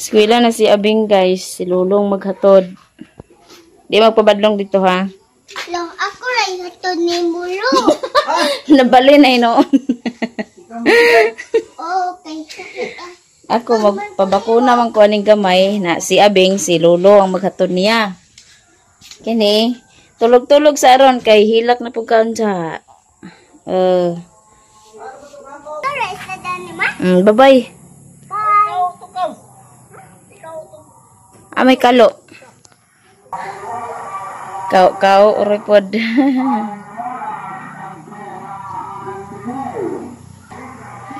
Eskwela na si Abing guys. Si Lulong maghatod. Di magpabadlong dito ha. Lo, ako rin hatod ni Mulo. Nabali na noon. Okay. Ako magpabakuna man ko aning gamay na si Abing, si Lolo ang maghatod niya. Kini, tulog-tulog sa aron kay hilak na pugkaon sa. Alright, sa dani ma. Bye-bye. Bye. May kalo. Kau repod.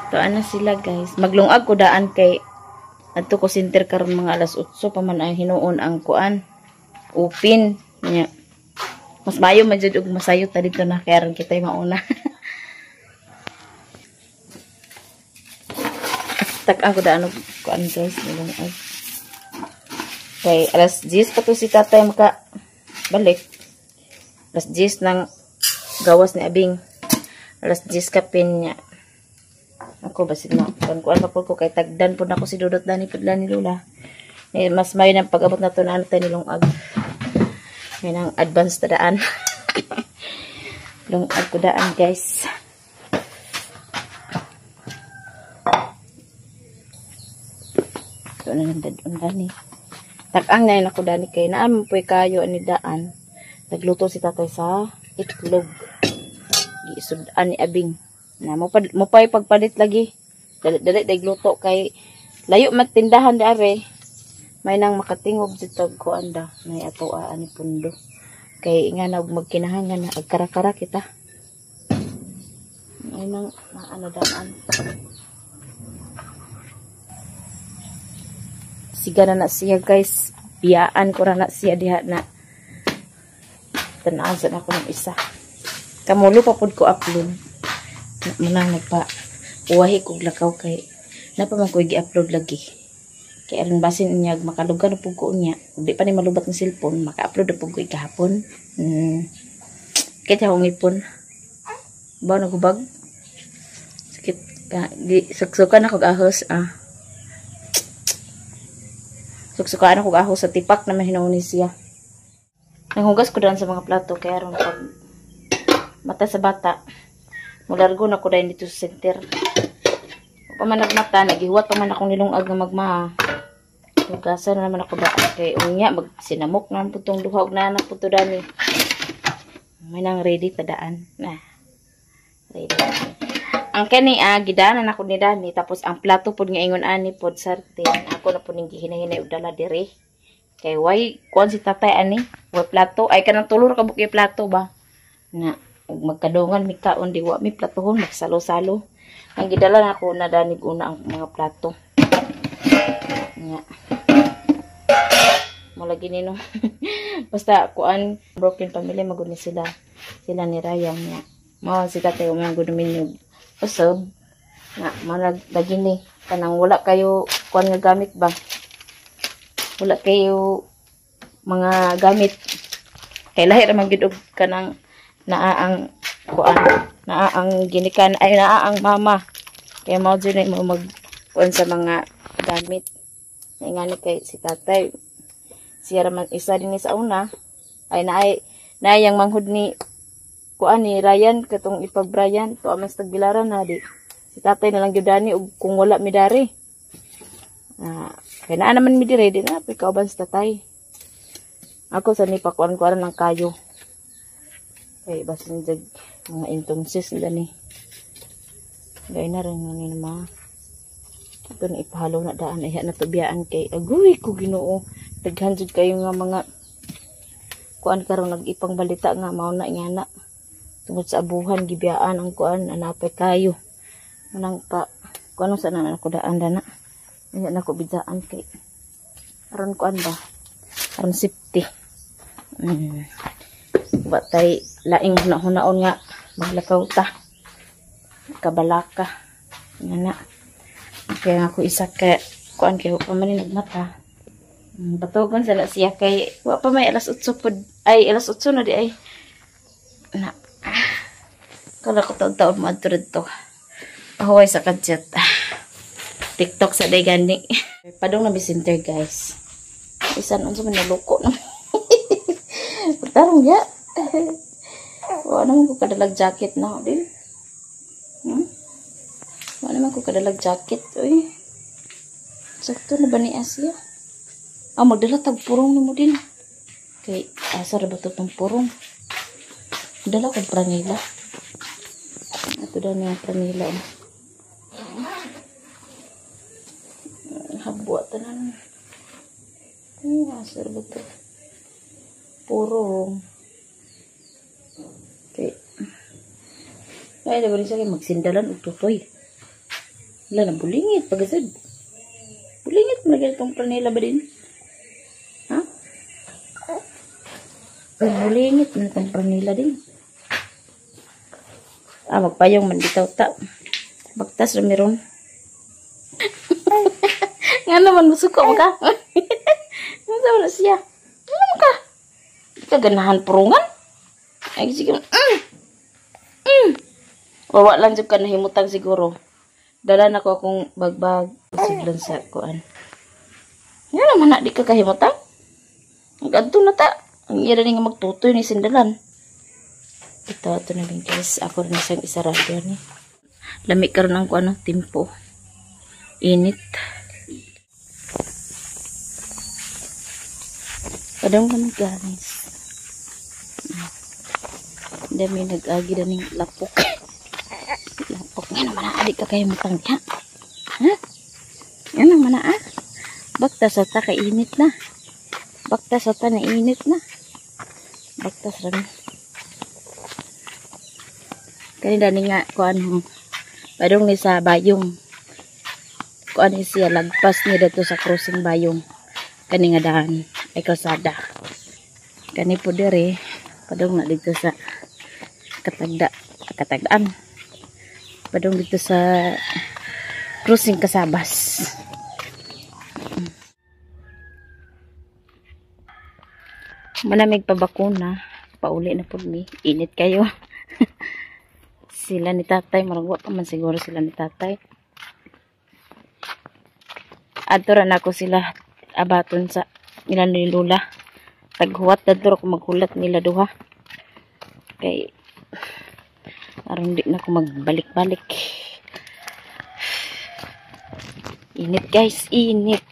Ito ana sila guys. Maglungag ko daan kay adto ko center karon mga alas 8 pa man ang hinuon ang kuan. Upin nya. Mas mayo man jud og masayo ta dito na kay aron kitay mauna. Tak ako daan og kuan guys, maglungag. Kay alas 10 pa to si tatay maka balik. Alas 10 ng gawas ni Abing. Alas 10 kapin niya. Ako basit na. Kuan pa po ko kay tagdan po na ako si Dudot Dani pudlan ni Lula. Mas may nang pag-abot na to na tayo nilungag. May nang advance na daan. Lungag ko daan guys. Ito na lang dadon Dani. Takang na yun ako Dani kay naaman po kayo ani daan. Nagluto si tatay sa itlog. Giisudan ni Abing. Na mo pay pagpalit lagi. Dali gluto kay layo matindahan di are. May nang makatingob si tagkuan da. May ato ani pundo. Kay nga na magkinahangan na agkara-kara kita. May nang ano daan. Siga na siya guys. Biyaan ko na siya diha na. Tanaan sa ako ng isa. Kamulo pa pud ko upload. Munang nagpa-uwahi kog lakaw kay napaman ko i-upload lagi. Kay aron basin niya makalugar pud ko niya. Di pa ni malubat ng cellphone, maka-upload na pud ko kahapon. Kay ta ipon. Ba nagubag. Sakit di suksukan ako ahos Suksukan ako ahos sa tipak na mahinawon siya. Nanghugas ko daan sa mga plato kay aron pag mata sa bata. Mulargo na ko dahil dito sa center. Pa man nagmata, nagihuwat pa man akong nilungag na magma. Hugasan na naman ako daan kay unya magsinamok na po itong duhawag na anak po ito dani. May nang ready pa daan. Ready. Ang kani gidaanan ako ni Dani tapos ang plato po nga ingon ani pod sartin. Ako na po ning gihinahinay og dala diri. Kay why kuan si tatay ani? Way plato ay kanang tulor ka buki plato ba? Na magkadungan mi kaon di wa mi platohon magsalo-salo. Ang gidala nako na Dani una ang mga plato. Nya. Mula gini no. Basta kuan broken family magud ni sila. Sila ni Ryan nya. Mao si tatay umang gud minyog. Usab na manag gini kanang wala kayo kuan nga gamit ba? Wala kayo mga gamit. Kay lahi ra man gid og kanang naaang kuan, naaang ginikan ay naaang mama. Kaya mao jud mo mag kuan sa mga gamit. Ngani kay si tatay siya man isa din sa una ay naayang manghud ni kuan ni Ryan katong ipag Brian to amas tagbilaran na di. Si tatay na lang gyud Dani og kung wala mi dari. Kaya naa naman mi dire di na pikauban sa tatay. Ako sa ni pakuan-kuan ng kayo. Kay basin jag mga intonsis nila ni. Gay na rin nga ma. Ito na ipahalo na daan ay na tubiyaan kay agoy ko Ginoo. Daghan jud kayo nga mga kuan karon nag-ipang balita nga mao na ingana. Tungod sa abuhan gibiyaan ang kuan anapay kayo. Manang pa kuno sa nan ako daan dana. Ay na ko bidzaan kay aron kuan ba? Aron safety. Batay laing hunaon nga maglakaw ta. Kabalaka. Ngana. Kaya ako isa ka kuan kay pa man nagmata. Batugon sa siya kay wa pa may alas 8 pud ay alas 8 na di ay. Na. Kala ko taon-taon mo adto dito. Huway sa kadjet. TikTok sa day gani. Padong na bisinter guys. Isan unsa man naloko na. Tarong ya. Wa naman ko kadalag jacket na din. Wa naman ko kadalag jacket oy. Sakto na ba ni Asia? Magdala tag purong nimo din. Kay asa ra ba to tong purong? Dala ko pranila. Ito daw niya pranila. Habwa tanan. Asa ra ba to? Purong. Okay. Ay, diba rin sa akin magsindalan o tutoy. Wala na, bulingit. Pagasad. Bulingit. Malagyan itong pranila ba din? Ha? Bulingit. Malagyan itong pranila din. Magpayong man bitaw ta. Bagtas na meron. Nga naman, masuko mo ka. Ano sa na siya? Ano ka? Kaganahan purungan? Ay, sige. Wawa lang dyan ka nahimutang siguro. Dala na ko akong bagbag. Siglan sa kuan. Yan naman na, di ka kahimutang. Ang ganto na ta. Ang iya rin nga magtutoy ni sindalan. Ito na din guys. Ako rin isang isarado ni. Lamig ka rin ang kuan, timpo. Init. Padang ka guys. Dami nag-agi na ng lapok. Lapok. Yan naman na. Adik ka kayo matang niya. Ha? Yan naman na. Baktas sa ta kainit na. Baktas sa ta na init na. Baktas rin. Kanina nga kuan mo. Padong ni sa bayong. Kuan ni siya. Lagpas niya dito sa crossing bayong. Kani nga daan. Ay kalsada. Kani po diri. Padong na dito sa katagdaan. Padong dito sa crossing Kasabas. Manamig pa bakuna. Pauli na po mi. Init kayo. Sila ni tatay. Maragwa pa man siguro sila ni tatay. Aturan ako sila abaton sa ilan ni Lula. Taghuwat na ako maghulat nila duha. Kay aron di na ako magbalik-balik. Init guys, init.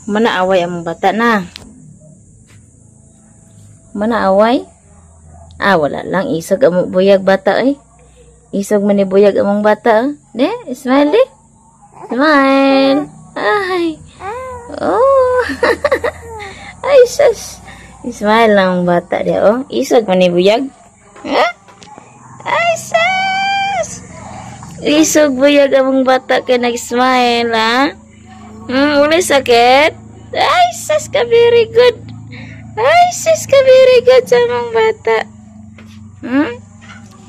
Manaaway ang bata na. Manaaway? Wala lang. Isog ang buyag bata eh. Isog man ni buyag among bata. De, smile de. Smile. Ay. Oh. Ay, sus. Smile lang ang bata dia, oh. Isog man ni buyag. Ha? Ay, sus. Isog buyag among bata kay nag-smile, ha? Uli sakit? Ay, sus ka very good. Ay, sus ka very good sa among bata.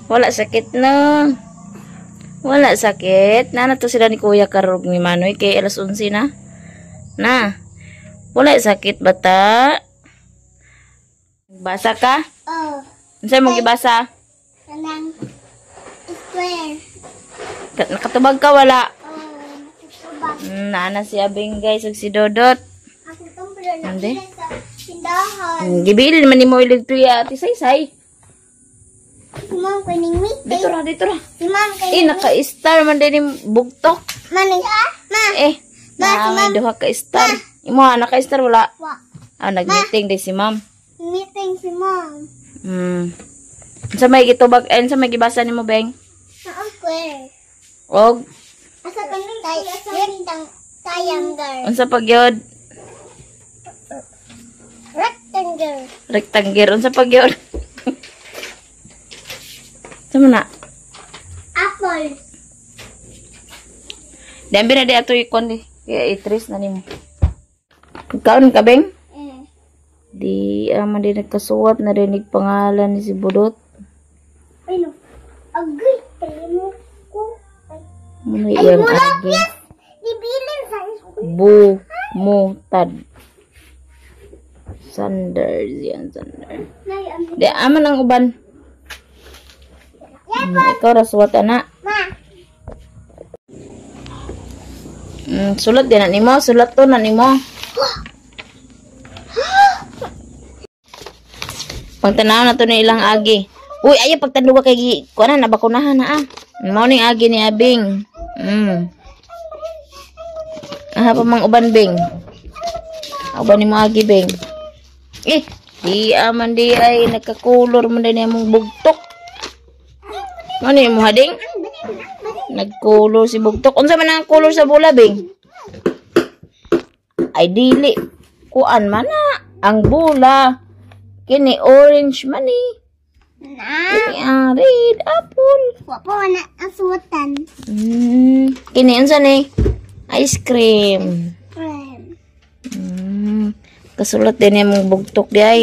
Wala sakit no. Wala sakit. Nana to sila ni Kuya Karog ni Manoy kay alas 11 na. Na. Wala sakit bata. Basa ka? Oh. Unsay mo gibasa? Kanang square. Nakatubag ka wala? Nakatubag. Nana si Abing guys ug si Dodot. Ako itong pala Ande? sa tindahan. Gibilin man nimo ilig tuya ati say. Si Mom kaning meeting. Dito ra, dito ra. Si Mom kaning Naka-star man din yung bugtok. Maning Ma. May duha ka star. Imo naka-star wala. Wa. Nag-meeting din si ma'am. Meeting si Mom. Sa may gitubag, sa may gibasa nimo beng? Ang square. Og Asa kaning triangle. unsa pagyod? Rectangle. Rectangle unsa pagyod? Sama na. Apple. Dembe na di ato ikon di. Kaya itris na nimo. Kaon ka beng? Di man din nagkasuwat na rinig pangalan ni si Budot. Ay no. Agay. Tayo ko. Ano iyang agi? Ibilin sa Mutad. Sanders yan, Sanders. Nay, Di aman ang uban. Ikaw rasuwat ana. Ma. Sulat din na nimo, sulat to na nimo. Pagtanaw na to ni ilang agi. Uy, ayo pagtanduwa kay kuana na bakunahan na ah. Mao ning agi ni Abing. Aha pa mang uban Bing. Uban ni mo agi Bing. Di aman di ay nagkakulor man din imong bugtok. Ano yung hading? Nagkulor si bugtok. Unsa man ang kulor sa bula Bing? Ay dili. Kuan man na ang bula. Kini orange man eh. Kini red apple. Wapo na asutan. Kini unsa ni? Ice cream. Kasulat din yung bugtok di ay.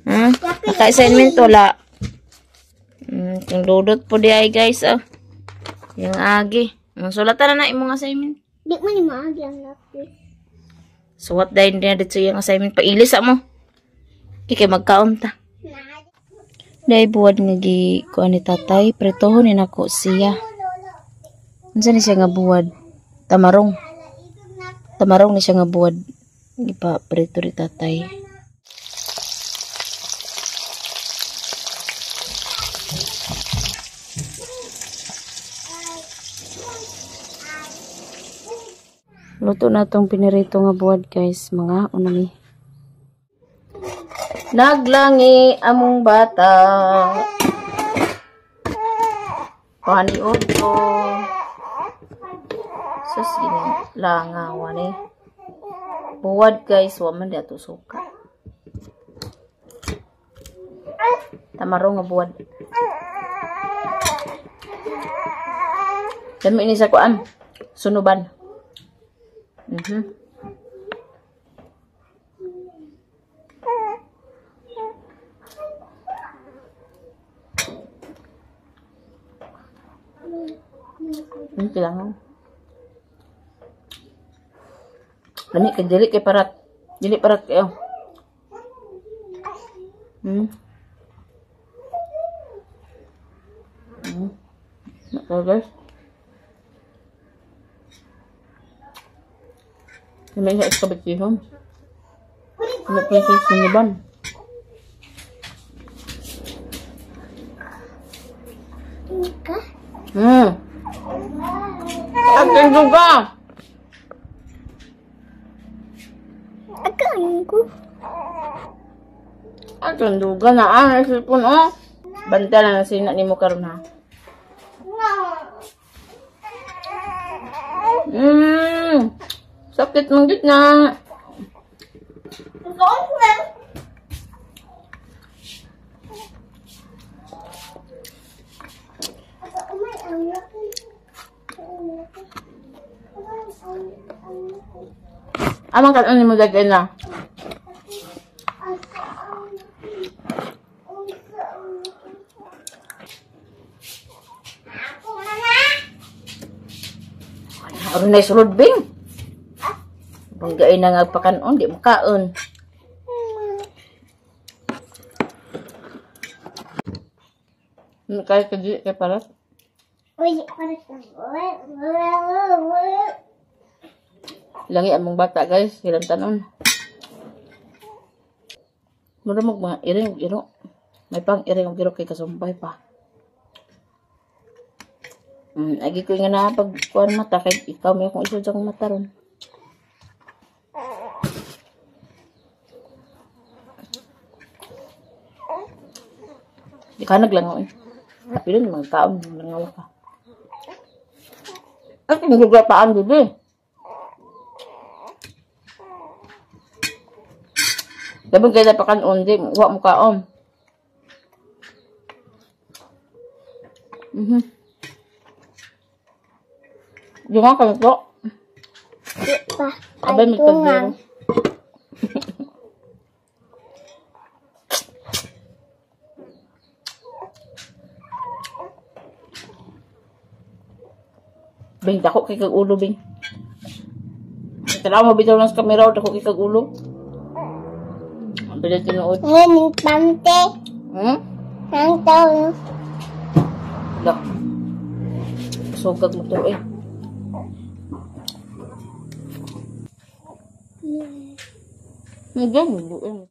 Ha? Naka-assignment wala. Kung dudot po di ay guys ah. Yung agi. Sulatan na imong assignment. Di mo ni maagi ang lapis. Suwat dahil din dito yung assignment. Pailis mo. Kaya magkaon ta. Dahil buwad nga kuan ni tatay. Pretohon ni nako siya. Unsa ni siya nga buwad? Tamarong. Tamarong ni siya nga buwad. Ipa preto ri tatay. Luto na tong pinirito nga buwad guys. Mga unami. Naglangi among bata. Paniod ko. Sus ini langawan eh. Buwad guys, waman dia to suka. Tamarong nga buwad. Dami ini sa kuan. Sunuban. Ini kailangan. Lami ka dili kay parat. Dili parat kayo. Nako guys. Lami sa iskabitihon. Lami pa sa siniban. Akin juga. Akin juga na ang cellphone oh. Banta na sina nimo karon ha. Sakit mong git na. Amang kan ano mo dagay na? Aron na sulod Bing. Banggain na nga pakanon, di makaon. Kaya kadi kay parat. Uy, parat lang. Langi among bata guys, ilang tanon. Mura mo mga iring iro. May pang iring iro kay kasumpay pa. Agi ko nga na pag kuan mata kay ikaw may akong isod sa akong mata ron. Di ka naglangaw eh. Tapi din mga kaon langaw ka. At yung gugapaan dito. Dapat kaya pakanon di wa mo kaon. Yung nga kanto. Abay may kaldero. Bing, dako kay kag ulo, Bing. Tanaw mo bitaw lang sa kamera, dako kay kag ulo. Ang bilis tinuod. Ngayon, pante. Ang taon. Dak. Sugag mo to eh. Maganda.